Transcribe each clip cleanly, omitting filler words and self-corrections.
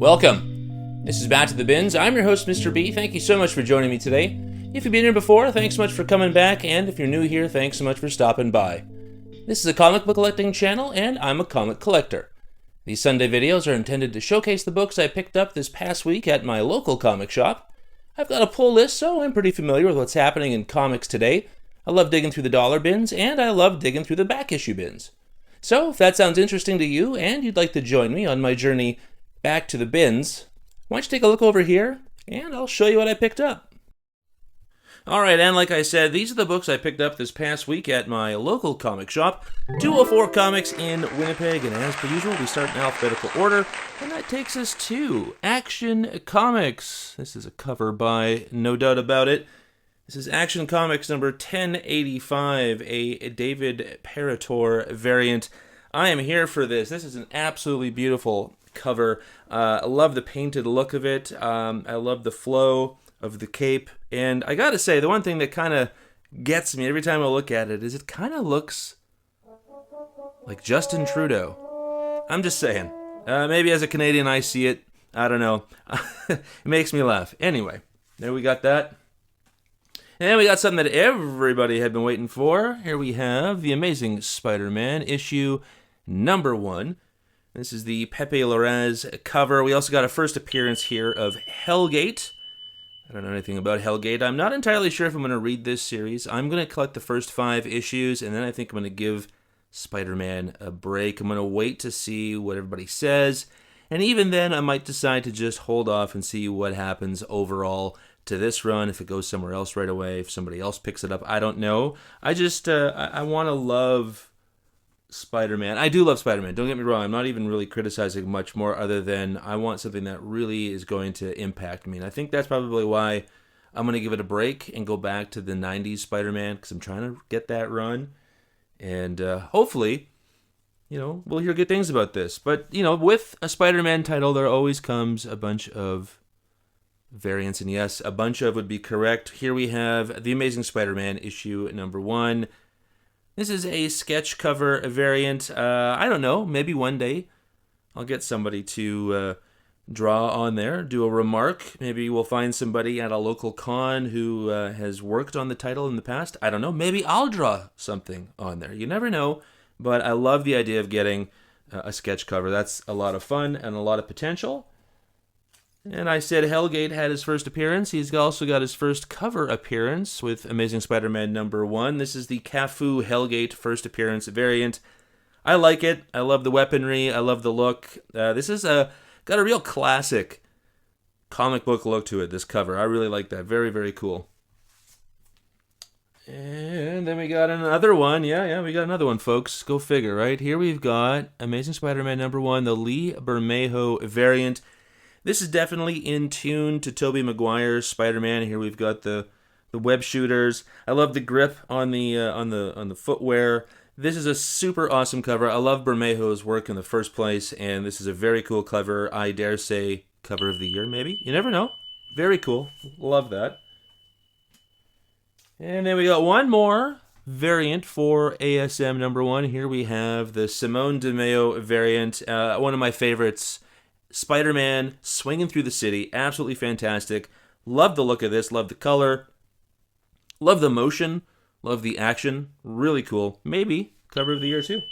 Welcome. This is Back to the Bins. I'm your host, Mr. B. Thank you so much for joining me today. If you've been here before, thanks so much for coming back, and if you're new here, thanks so much for stopping by. This is a comic book collecting channel, and I'm a comic collector. These Sunday videos are intended to showcase the books I picked up this past week at my local comic shop. I've got a pull list, so I'm pretty familiar with what's happening in comics today. I love digging through the dollar bins, and I love digging through the back issue bins. So, if that sounds interesting to you, and you'd like to join me on my journey back to the bins, why don't you take a look over here, and I'll show you what I picked up. Alright, and like I said, these are the books I picked up this past week at my local comic shop, 204 Comics in Winnipeg, and as per usual, we start in alphabetical order, and that takes us to Action Comics. This is a cover by No Doubt About It. This is Action Comics number 1085, a David Parator variant. I am here for this. This is an absolutely beautiful cover. I love the painted look of it. I love the flow of the cape. And I gotta say, the one thing that kind of gets me every time I look at it is it kind of looks like Justin Trudeau. I'm just saying. Maybe as a Canadian I see it. I don't know. It makes me laugh. Anyway, there we got that. And we got something that everybody had been waiting for. Here we have The Amazing Spider-Man, issue number 1. This is the Pepe Larraz cover. We also got a first appearance here of Hellgate. I don't know anything about Hellgate. I'm not entirely sure if I'm going to read this series. I'm going to collect the first 5 issues, and then I think I'm going to give Spider-Man a break. I'm going to wait to see what everybody says, and even then I might decide to just hold off and see what happens overall to this run, if it goes somewhere else right away, if somebody else picks it up. I don't know. I just, I want to love Spider-Man. I do love Spider-Man. Don't get me wrong. I'm not even really criticizing much more other than I want something that really is going to impact me. And I think that's probably why I'm going to give it a break and go back to the 90s Spider-Man, because I'm trying to get that run. And hopefully, we'll hear good things about this. But, with a Spider-Man title, there always comes a bunch of variants, and yes, a bunch of would be correct. Here we have The Amazing Spider-Man issue number 1. This is a sketch cover variant. I don't know, maybe one day I'll get somebody to draw on there, do a remark. Maybe we'll find somebody at a local con who has worked on the title in the past. I don't know, maybe I'll draw something on there. You never know, but I love the idea of getting a sketch cover. That's a lot of fun and a lot of potential. And I said Hellgate had his first appearance. He's also got his first cover appearance with Amazing Spider-Man number 1. This is the CAFU Hellgate first appearance variant. I like it. I love the weaponry. I love the look. This is got a real classic comic book look to it, this cover. I really like that. Very, very cool. And then we got another one. Yeah, we got another one, folks. Go figure, right? Here we've got Amazing Spider-Man number 1, the Lee Bermejo variant. This is definitely in tune to Tobey Maguire's Spider-Man. Here we've got the web shooters. I love the grip on the footwear. This is a super awesome cover. I love Bermejo's work in the first place, and this is a very cool cover. I dare say cover of the year, maybe. You never know. Very cool. Love that. And then we got one more variant for ASM number 1. Here we have the Simone Di Meo variant. One of my favorites. Spider-Man swinging through the city, absolutely fantastic. Love the look of this, love the color, love the motion, love the action, really cool. Maybe cover of the year too.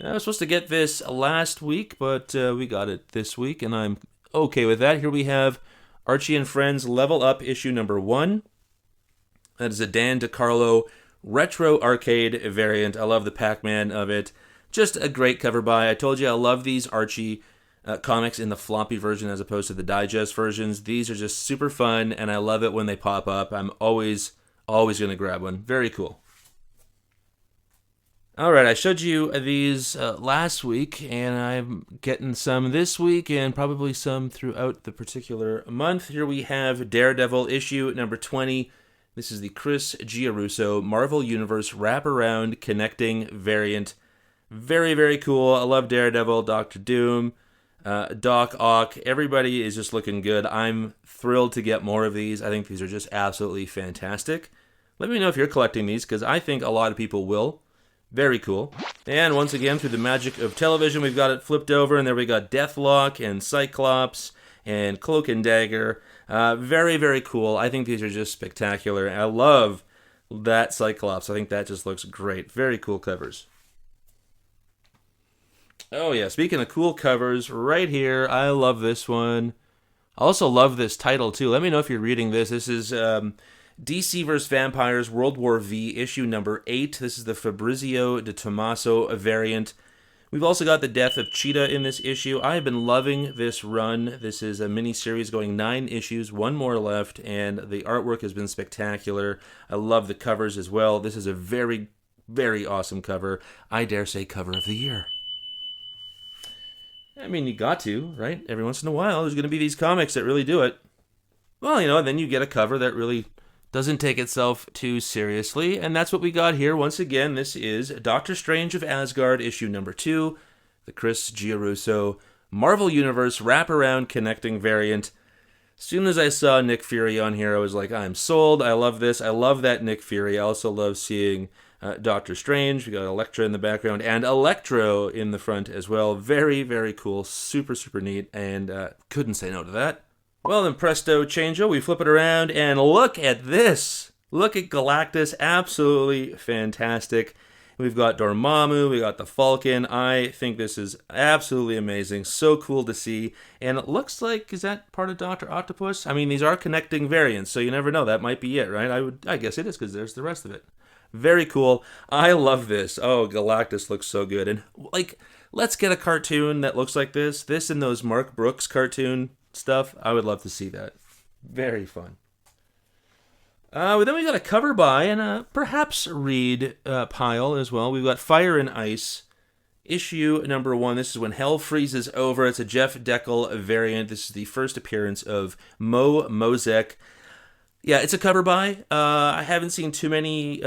I was supposed to get this last week, but we got it this week, and I'm okay with that. Here we have Archie and Friends Level Up issue number 1. That is a Dan DeCarlo retro arcade variant. I love the Pac-Man of it. Just a great cover by. I told you I love these Archie comics in the floppy version as opposed to the digest versions. These are just super fun, and I love it when they pop up. I'm always going to grab one. Very cool. All right, I showed you these last week, and I'm getting some this week and probably some throughout the particular month. Here we have Daredevil issue number 20. This is the Chris Giarrusso Marvel Universe wraparound connecting variant. Very, very cool. I love Daredevil, Doctor Doom, Doc Ock. Everybody is just looking good. I'm thrilled to get more of these. I think these are just absolutely fantastic. Let me know if you're collecting these, because I think a lot of people will Very cool. And once again, through the magic of television, we've got it flipped over, and there we got Deathlock and Cyclops and Cloak and Dagger. Very, very cool. I think these are just spectacular. I love that Cyclops. I think that just looks great. Very cool covers. Oh yeah, speaking of cool covers, right here, I love this one. I also love this title too. Let me know if you're reading this. This is DC vs. Vampires World War V, issue number 8. This is the Fabrizio De Tommaso variant. We've also got the death of Cheetah in this issue. I have been loving this run. This is a mini-series going 9 issues, 1 more left, and the artwork has been spectacular. I love the covers as well. This is a very, very awesome cover. I dare say cover of the year. I mean, you got to, right? Every once in a while, there's going to be these comics that really do it. Well, you know, then you get a cover that really doesn't take itself too seriously, and that's what we got here. Once again, this is Doctor Strange of Asgard, issue number 2, the Chris Giarrusso Marvel Universe wraparound connecting variant. As soon as I saw Nick Fury on here, I was like, I'm sold. I love this. I love that Nick Fury. I also love seeing Doctor Strange. We got Elektra in the background and Electro in the front as well. Very, very cool. Super, super neat, and couldn't say no to that. Well, then presto changeo, we flip it around, and look at this. Look at Galactus, absolutely fantastic. We've got Dormammu, we got the Falcon. I think this is absolutely amazing. So cool to see. And it looks like, is that part of Dr. Octopus? I mean, these are connecting variants, so you never know. That might be it, right? I guess it is, because there's the rest of it. Very cool. I love this. Oh, Galactus looks so good. And, like, let's get a cartoon that looks like this. This and those Mark Brooks cartoon stuff, I would love to see that. Very fun. Then we got a cover by and a perhaps read pile as well. We've got Fire and Ice, issue number 1. This is When Hell Freezes Over. It's a Jeff Deckel variant. This is the first appearance of Mo Mozek. Yeah, it's a cover by. I haven't seen too many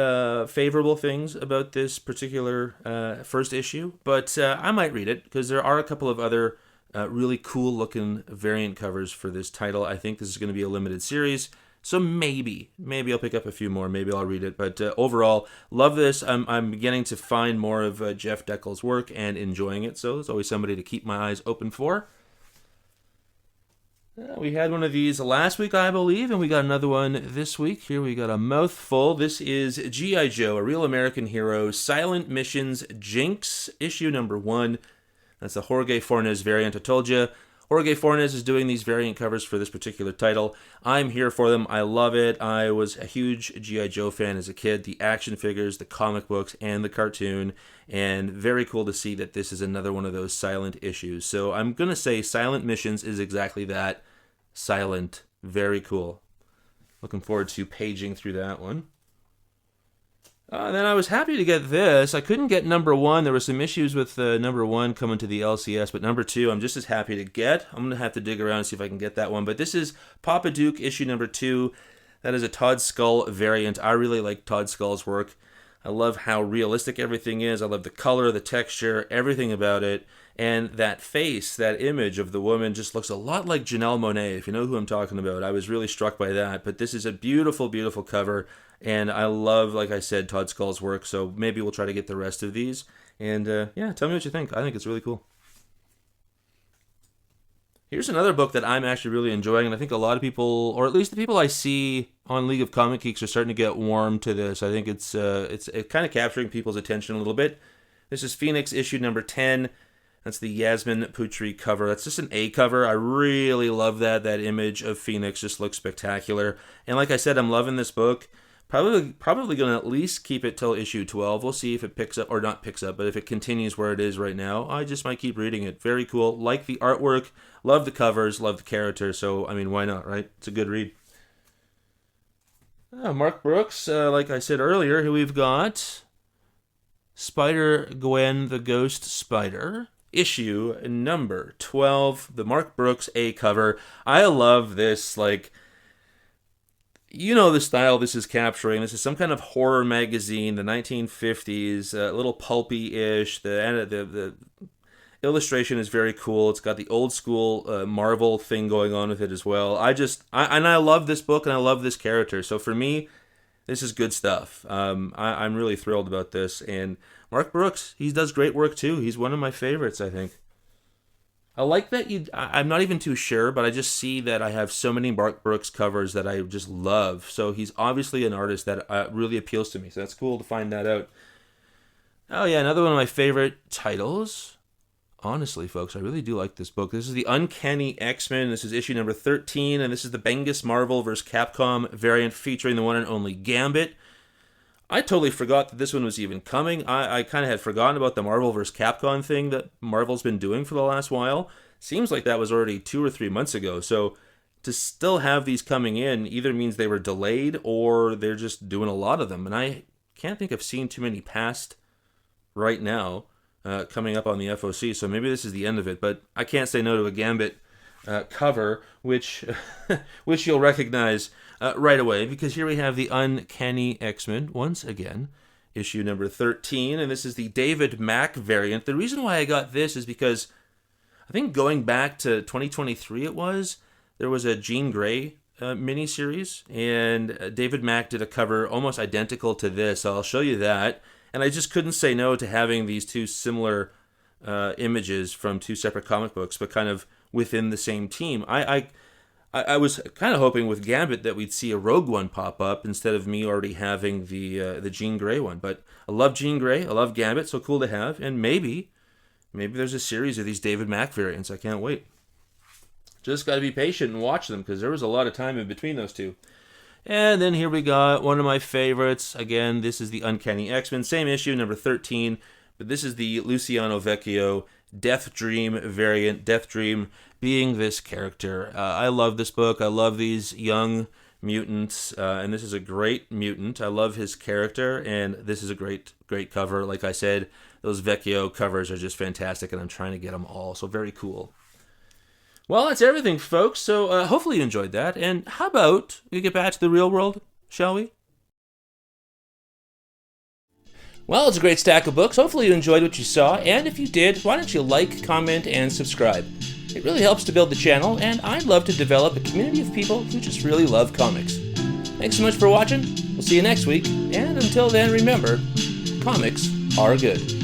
favorable things about this particular first issue, but I might read it because there are a couple of other really cool looking variant covers for this title. I think this is going to be a limited series, so maybe I'll pick up a few more. Maybe I'll read it. But overall, love this. I'm beginning to find more of Jeff Deckel's work and enjoying it. So there's always somebody to keep my eyes open for. We had one of these last week, I believe, and we got another one this week. Here we got a mouthful. This is G.I. Joe, A Real American Hero, Silent Missions, Jinx, issue number 1. That's the Jorge Fornes variant. I told you, Jorge Fornes is doing these variant covers for this particular title. I'm here for them. I love it. I was a huge G.I. Joe fan as a kid. The action figures, the comic books, and the cartoon. And very cool to see that this is another one of those silent issues. So I'm going to say Silent Missions is exactly that. Silent. Very cool. Looking forward to paging through that one. Then I was happy to get this. I couldn't get number 1. There were some issues with number 1 coming to the LCS, but number 2 I'm just as happy to get. I'm going to have to dig around and see if I can get that one. But this is Papa Duke, issue number 2. That is a Todd Skull variant. I really like Todd Skull's work. I love how realistic everything is. I love the color, the texture, everything about it. And that face, that image of the woman just looks a lot like Janelle Monáe, if you know who I'm talking about. I was really struck by that. But this is a beautiful, beautiful cover. And I love, like I said, Todd Skull's work. So maybe we'll try to get the rest of these. And yeah, tell me what you think. I think it's really cool. Here's another book that I'm actually really enjoying. And I think a lot of people, or at least the people I see on League of Comic Geeks, are starting to get warm to this. I think it's kind of capturing people's attention a little bit. This is Phoenix, issue number 10. That's the Yasmin Putri cover. That's just an A cover. I really love that. That image of Phoenix just looks spectacular. And like I said, I'm loving this book. Probably going to at least keep it till issue 12. We'll see if it picks up, or not picks up, but if it continues where it is right now, I just might keep reading it. Very cool. Like the artwork. Love the covers. Love the character. So, I mean, why not, right? It's a good read. Mark Brooks, like I said earlier, here we've got Spider-Gwen the Ghost Spider. Issue number 12, the Mark Brooks A cover. I love this, like, you know the style this is capturing. This is some kind of horror magazine, the 1950s, a little pulpy-ish. The illustration is very cool. It's got the old school Marvel thing going on with it as well. I love this book and I love this character. So for me, This is good stuff. I'm really thrilled about this. And Mark Brooks, he does great work too. He's one of my favorites, I think. I like that I'm not even too sure, but I just see that I have so many Mark Brooks covers that I just love. So he's obviously an artist that really appeals to me. So that's cool to find that out. Oh yeah, another one of my favorite titles. Honestly, folks, I really do like this book. This is the Uncanny X-Men. This is issue number 13, and this is the Bendis Marvel vs. Capcom variant featuring the one and only Gambit. I totally forgot that this one was even coming. I kind of had forgotten about the Marvel vs. Capcom thing that Marvel's been doing for the last while. Seems like that was already 2 or 3 months ago. So to still have these coming in either means they were delayed or they're just doing a lot of them. And I can't think I've seen too many past right now coming up on the FOC. So maybe this is the end of it. But I can't say no to a Gambit cover, which you'll recognize right away, because here we have the Uncanny X-Men once again, issue number 13, and this is the David Mack variant. The reason why I got this is because I think going back to 2023 there was a Jean Grey miniseries, and David Mack did a cover almost identical to this. So I'll show you that, and I just couldn't say no to having these two similar images from two separate comic books, but kind of within the same team. I was kind of hoping with Gambit that we'd see a Rogue One pop up instead of me already having the Jean Grey one. But I love Jean Grey, I love Gambit, so cool to have. And maybe there's a series of these David Mack variants. I can't wait. Just got to be patient and watch them, because there was a lot of time in between those two. And then here we got one of my favorites. Again, this is the Uncanny X-Men, same issue, number 13. But this is the Luciano Vecchio Death Dream variant. Death Dream being this character. I love this book. I love these young mutants, and this is a great mutant. I love his character, and this is a great cover. Like I said, those Vecchio covers are just fantastic, and I'm trying to get them all, so very cool. Well, that's everything, folks, so hopefully you enjoyed that, and how about we get back to the real world, shall we? Well, it's a great stack of books. Hopefully you enjoyed what you saw, and if you did, why don't you like, comment, and subscribe? It really helps to build the channel, and I'd love to develop a community of people who just really love comics. Thanks so much for watching. We'll see you next week, and until then, remember, comics are good.